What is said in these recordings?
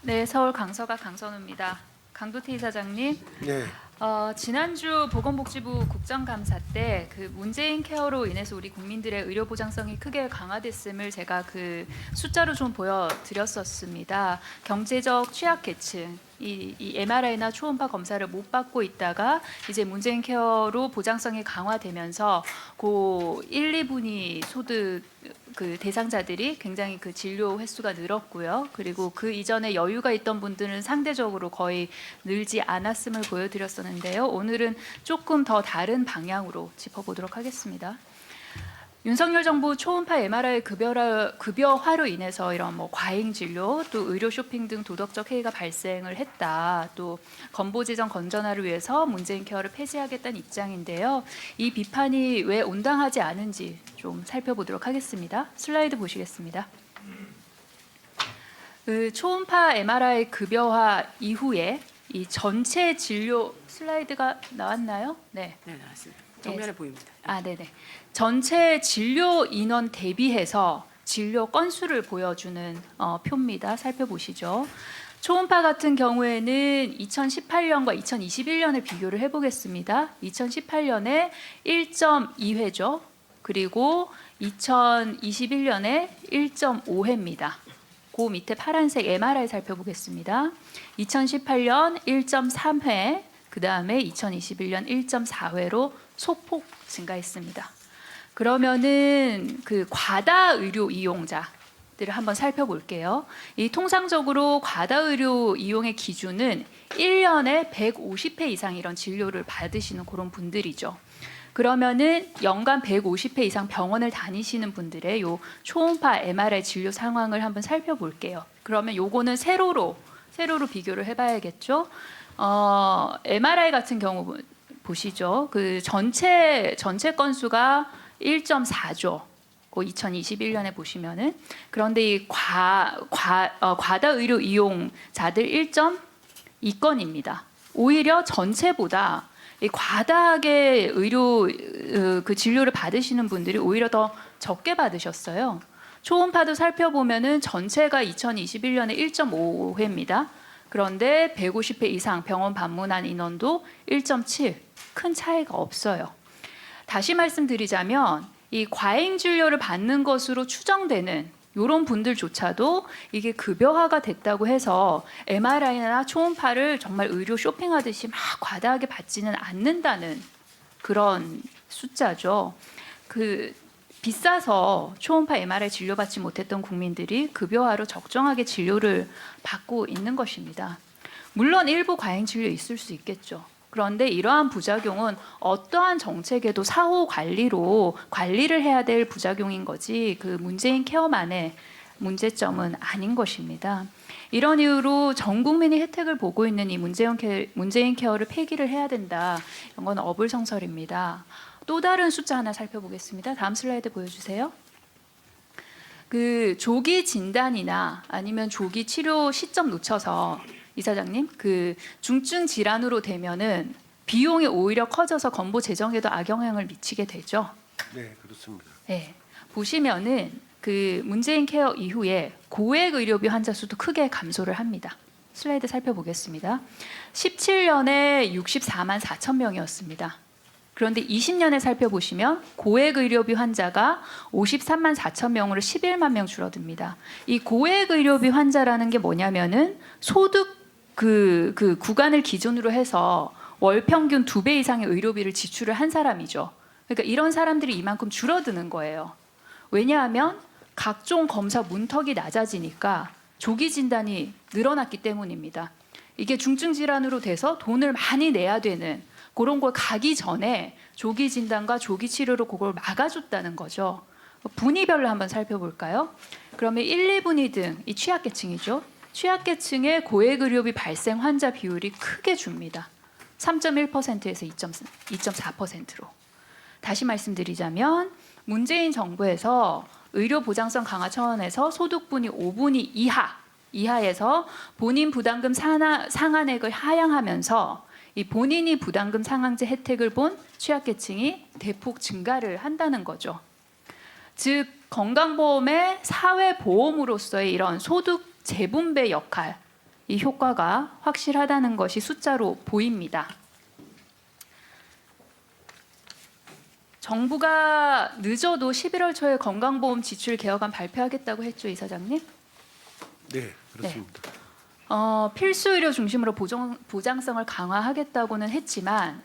네, 서울 강서가 강선우입니다. 강도태 이사장님, 네. 지난주 보건복지부 국정감사 때 그 문재인 케어로 인해서 우리 국민들의 의료 보장성이 크게 강화됐음을 제가 그 숫자로 좀 보여드렸었습니다. 경제적 취약계층, 이 MRI나 초음파 검사를 못 받고 있다가 이제 문재인 케어로 보장성이 강화되면서 고 1, 2분위 소득 그 대상자들이 굉장히 그 진료 횟수가 늘었고요. 그리고 그 이전에 여유가 있던 분들은 상대적으로 거의 늘지 않았음을 보여드렸었는데요. 오늘은 조금 더 다른 방향으로 짚어보도록 하겠습니다. 윤석열 정부 초음파 MRI 급여화로 인해서 이런 뭐 과잉 진료, 또 의료 쇼핑 등 도덕적 해이가 발생을 했다. 또 건보재정 건전화를 위해서 문재인 케어를 폐지하겠다는 입장인데요. 이 비판이 왜 온당하지 않은지 좀 살펴보도록 하겠습니다. 슬라이드 보시겠습니다. 그 초음파 MRI 급여화 이후에 이 전체 진료 슬라이드가 나왔나요? 네. 네, 나왔습니다. 정면에 보입니다. 네네. 전체 진료 인원 대비해서 진료 건수를 보여주는 표입니다. 살펴보시죠. 초음파 같은 경우에는 2018년과 2021년을 비교를 해보겠습니다. 2018년에 1.2회죠. 그리고 2021년에 1.5회입니다. 그 밑에 파란색 MRI 살펴보겠습니다. 2018년 1.3회, 그 다음에 2021년 1.4회로 소폭 증가했습니다. 그러면은 그 과다 의료 이용자들을 한번 살펴볼게요. 이 통상적으로 과다 의료 이용의 기준은 1년에 150회 이상 이런 진료를 받으시는 그런 분들이죠. 그러면은 연간 150회 이상 병원을 다니시는 분들의 요 초음파 MRI 진료 상황을 한번 살펴볼게요. 그러면 요거는 세로로 비교를 해봐야겠죠. MRI 같은 경우 보시죠. 그 전체 건수가 1.4조. 그 2021년에 보시면은 그런데 이 과다 의료 이용자들 1.2건입니다. 오히려 전체보다 이 과다하게 의료 그 진료를 받으시는 분들이 오히려 더 적게 받으셨어요. 초음파도 살펴보면은 전체가 2021년에 1.5회입니다. 그런데 150회 이상 병원 방문한 인원도 1.7, 큰 차이가 없어요. 다시 말씀드리자면 이 과잉 진료를 받는 것으로 추정되는 이런 분들조차도 이게 급여화가 됐다고 해서 MRI나 초음파를 정말 의료 쇼핑하듯이 막 과다하게 받지는 않는다는 그런 숫자죠. 그 비싸서 초음파 MRI 진료받지 못했던 국민들이 급여화로 적정하게 진료를 받고 있는 것입니다. 물론 일부 과잉 진료 있을 수 있겠죠. 그런데 이러한 부작용은 어떠한 정책에도 사후 관리를 해야 될 부작용인 거지 그 문재인 케어만의 문제점은 아닌 것입니다. 이런 이유로 전 국민이 혜택을 보고 있는 이 문재인 케어를 폐기를 해야 된다. 이런 건 어불성설입니다. 또 다른 숫자 하나 살펴보겠습니다. 다음 슬라이드 보여주세요. 그 조기 진단이나 아니면 조기 치료 시점 놓쳐서 이사장님, 그 중증 질환으로 되면은 비용이 오히려 커져서 건보 재정에도 악영향을 미치게 되죠. 네, 그렇습니다. 네, 보시면은 그 문재인 케어 이후에 고액 의료비 환자 수도 크게 감소를 합니다. 슬라이드 살펴보겠습니다. 17년에 64만 4천 명이었습니다. 그런데 20년에 살펴보시면 고액 의료비 환자가 53만 4천 명으로 11만 명 줄어듭니다. 이 고액 의료비 환자라는 게 뭐냐면은 소득 그 구간을 기준으로 해서 월 평균 2배 이상의 의료비를 지출을 한 사람이죠. 그러니까 이런 사람들이 이만큼 줄어드는 거예요. 왜냐하면 각종 검사 문턱이 낮아지니까 조기 진단이 늘어났기 때문입니다. 이게 중증 질환으로 돼서 돈을 많이 내야 되는 그런 걸 가기 전에 조기 진단과 조기 치료로 그걸 막아줬다는 거죠. 분위별로 한번 살펴볼까요? 그러면 1, 2분위 등 이 취약계층이죠. 취약계층의 고액 의료비 발생 환자 비율이 크게 줍니다. 3.1%에서 2.4%로. 다시 말씀드리자면 문재인 정부에서 의료 보장성 강화 차원에서 소득분위 5분위 이하에서 본인 부담금 상한액을 하향하면서 이 본인이 부담금 상한제 혜택을 본 취약계층이 대폭 증가를 한다는 거죠. 즉 건강보험의 사회보험으로서의 이런 소득 재분배 역할, 이 효과가 확실하다는 것이 숫자로 보입니다. 정부가 늦어도 11월 초에 건강보험 지출 개혁안 발표하겠다고 했죠, 이사장님? 네, 그렇습니다. 필수 의료 중심으로 보장성을 강화하겠다고는 했지만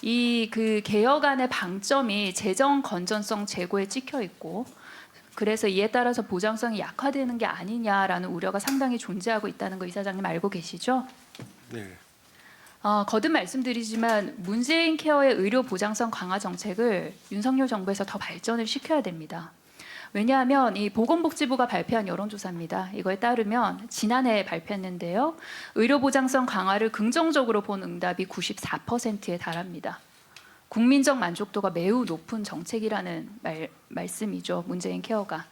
이 그 개혁안의 방점이 재정 건전성 제고에 찍혀 있고 그래서 이에 따라서 보장성이 약화되는 게 아니냐라는 우려가 상당히 존재하고 있다는 거 이사장님 알고 계시죠? 네, 거듭 말씀드리지만 문재인 케어의 의료 보장성 강화 정책을 윤석열 정부에서 더 발전을 시켜야 됩니다. 왜냐하면 이 보건복지부가 발표한 여론조사입니다. 이거에 따르면 지난해 발표했는데요. 의료 보장성 강화를 긍정적으로 본 응답이 94%에 달합니다. 국민적 만족도가 매우 높은 정책이라는 말씀이죠. 문재인 케어가.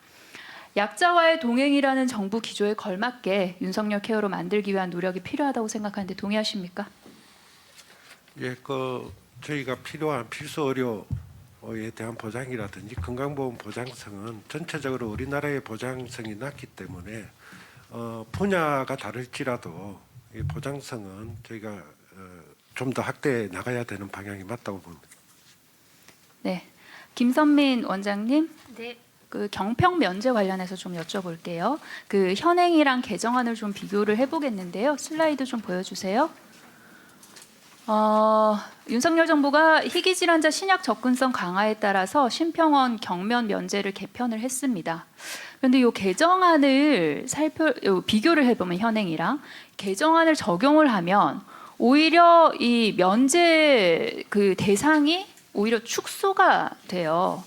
약자와의 동행이라는 정부 기조에 걸맞게 윤석열 케어로 만들기 위한 노력이 필요하다고 생각하는데 동의하십니까? 예, 저희가 필요한 필수 의료에 대한 보장이라든지 건강보험 보장성은 전체적으로 우리나라의 보장성이 낮기 때문에 분야가 다를지라도 이 보장성은 저희가 좀 더 확대해 나가야 되는 방향이 맞다고 봅니다. 네, 김선민 원장님. 네. 그 경평 면제 관련해서 좀 여쭤볼게요. 그 현행이랑 개정안을 좀 비교를 해보겠는데요. 슬라이드 좀 보여주세요. 윤석열 정부가 희귀 질환자 신약 접근성 강화에 따라서 심평원 경면 면제를 개편을 했습니다. 그런데 이 개정안을 비교를 해보면 현행이랑 개정안을 적용을 하면 오히려 이 면제 그 대상이 오히려 축소가 돼요.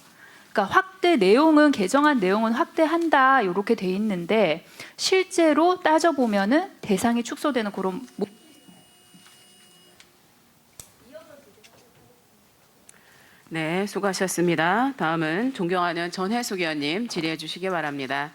그러니까 확대 내용은 개정안 내용은 확대한다 이렇게 돼 있는데 실제로 따져 보면은 대상이 축소되는 그런. 네, 수고하셨습니다. 다음은 존경하는 전혜숙 의원님 질의해 주시기 바랍니다.